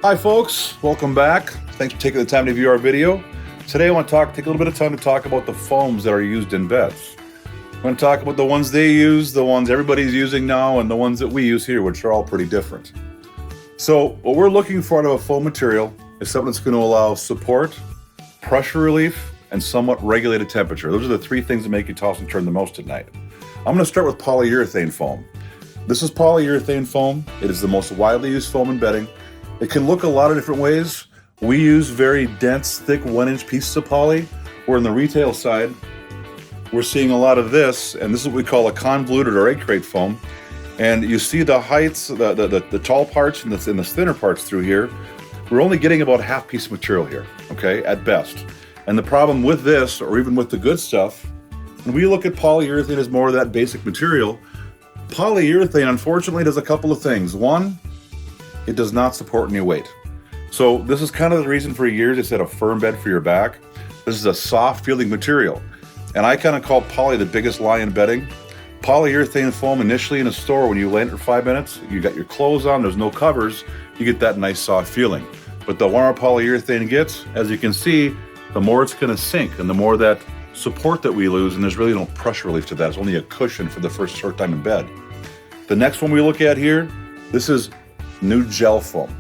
Hi folks, welcome back. Thanks for taking the time to view our video. Today I want to take a little bit of time to talk about the foams that are used in beds. I'm going to talk about the ones they use, the ones everybody's using now, and the ones that we use here, which are all pretty different. So what we're looking for out of a foam material is something that's going to allow support, pressure relief, and somewhat regulated temperature. Those are the three things that make you toss and turn the most at night. I'm going to start with polyurethane foam. This is polyurethane foam. It is the most widely used foam in bedding. It can look a lot of different ways. We use very dense, thick 1-inch pieces of poly, where in the retail side, we're seeing a lot of this, and this is what we call a convoluted or egg crate foam. And you see the heights, the tall parts and the thinner parts through here. We're only getting about a half piece of material here, okay, at best. And the problem with this, or even with the good stuff, when we look at polyurethane as more of that basic material, polyurethane unfortunately does a couple of things. One, it does not support any weight. So this is kind of the reason for years they said a firm bed for your back. This is a soft feeling material. And I kind of call poly the biggest lie in bedding. Polyurethane foam initially in a store, when you lay in it for 5 minutes, you got your clothes on, there's no covers, you get that nice soft feeling. But the warmer polyurethane gets, as you can see, the more it's gonna sink and the more that support that we lose, and there's really no pressure relief to that. It's only a cushion for the first short time in bed. The next one we look at here, this is new gel foam.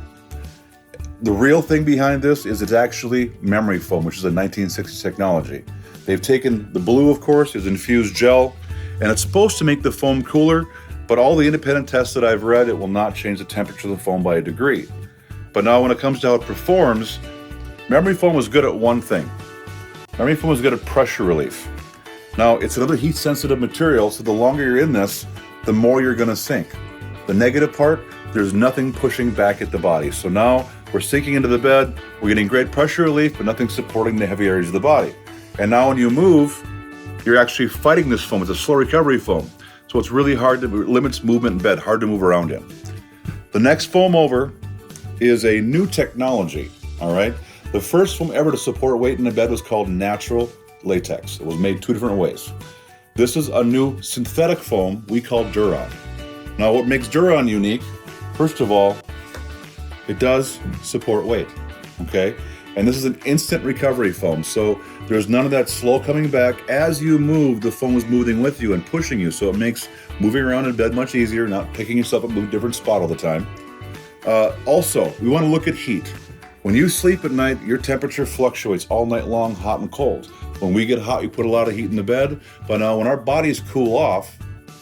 The real thing behind this is it's actually memory foam, which is a 1960s technology. They've taken the blue, of course, is infused gel, and it's supposed to make the foam cooler, but all the independent tests that I've read, it will not change the temperature of the foam by a degree. But now when it comes to how it performs, memory foam was good at one thing. Memory foam is good at pressure relief. Now, it's another heat-sensitive material, so the longer you're in this, the more you're gonna sink. The negative part, there's nothing pushing back at the body. So now we're sinking into the bed, we're getting great pressure relief, but nothing supporting the heavy areas of the body. And now when you move, you're actually fighting this foam. It's a slow recovery foam. So it's really hard, it limits movement in bed, hard to move around in. The next foam over is a new technology, all right? The first foam ever to support weight in a bed was called natural latex. It was made two different ways. This is a new synthetic foam we call Duron. Now what makes Duron unique, first of all, it does support weight, okay? And this is an instant recovery foam, so there's none of that slow coming back. As you move, the foam is moving with you and pushing you, so it makes moving around in bed much easier, not picking yourself up in a different spot all the time. Also, we want to look at heat. When you sleep at night, your temperature fluctuates all night long, hot and cold. When we get hot, we put a lot of heat in the bed, but now when our bodies cool off,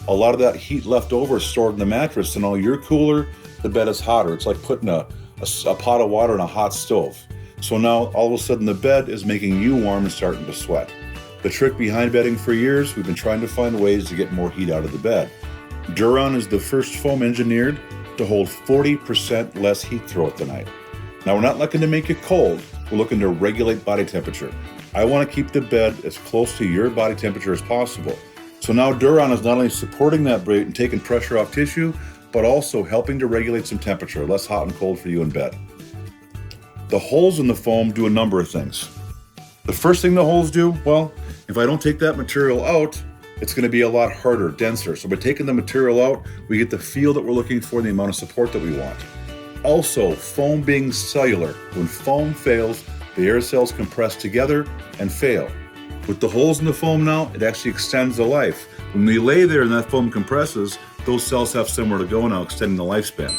a lot of that heat left over is stored in the mattress, and now you're cooler, the bed is hotter. It's like putting a pot of water in a hot stove. So now all of a sudden the bed is making you warm and starting to sweat. The trick behind bedding for years, we've been trying to find ways to get more heat out of the bed. Duron is the first foam engineered to hold 40% less heat throughout the night. Now we're not looking to make it cold, we're looking to regulate body temperature. I want to keep the bed as close to your body temperature as possible. So now Duron is not only supporting that weight and taking pressure off tissue, but also helping to regulate some temperature, less hot and cold for you in bed. The holes in the foam do a number of things. The first thing the holes do, well, if I don't take that material out, it's going to be a lot harder, denser. So by taking the material out, we get the feel that we're looking for and the amount of support that we want. Also, foam being cellular. When foam fails, the air cells compress together and fail. With the holes in the foam now, it actually extends the life. When we lay there and that foam compresses, those cells have somewhere to go now, extending the lifespan.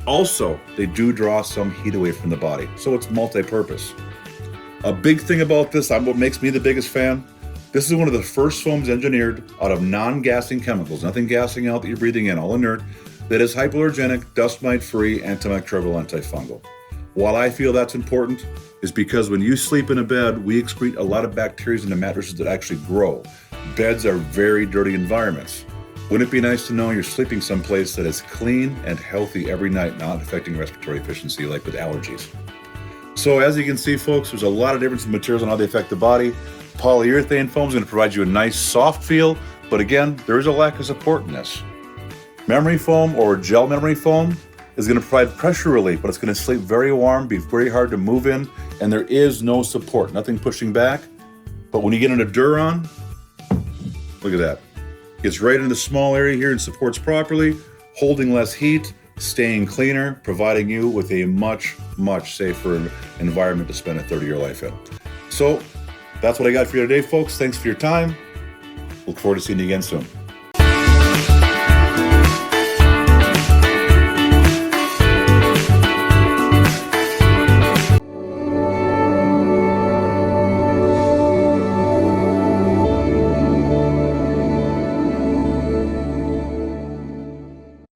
Also, they do draw some heat away from the body, so it's multi-purpose. A big thing about this, what makes me the biggest fan, this is one of the first foams engineered out of non-gassing chemicals, nothing gassing out that you're breathing in, all inert, that is hypoallergenic, dust mite-free, antimicrobial, antifungal. Why I feel that's important is because when you sleep in a bed, we excrete a lot of bacteria in the mattresses that actually grow. Beds are very dirty environments. Wouldn't it be nice to know you're sleeping someplace that is clean and healthy every night, not affecting respiratory efficiency like with allergies? So as you can see, folks, there's a lot of difference in materials and how they affect the body. Polyurethane foam is going to provide you a nice soft feel, but again, there is a lack of support in this. Memory foam or gel memory foam is going to provide pressure relief, but it's going to sleep very warm, be very hard to move in, and there is no support, nothing pushing back. But when you get into Duron, look at that. Gets right into the small area here and supports properly, holding less heat, staying cleaner, providing you with a much, much safer environment to spend a third of your life in. So that's what I got for you today, folks. Thanks for your time. Look forward to seeing you again soon.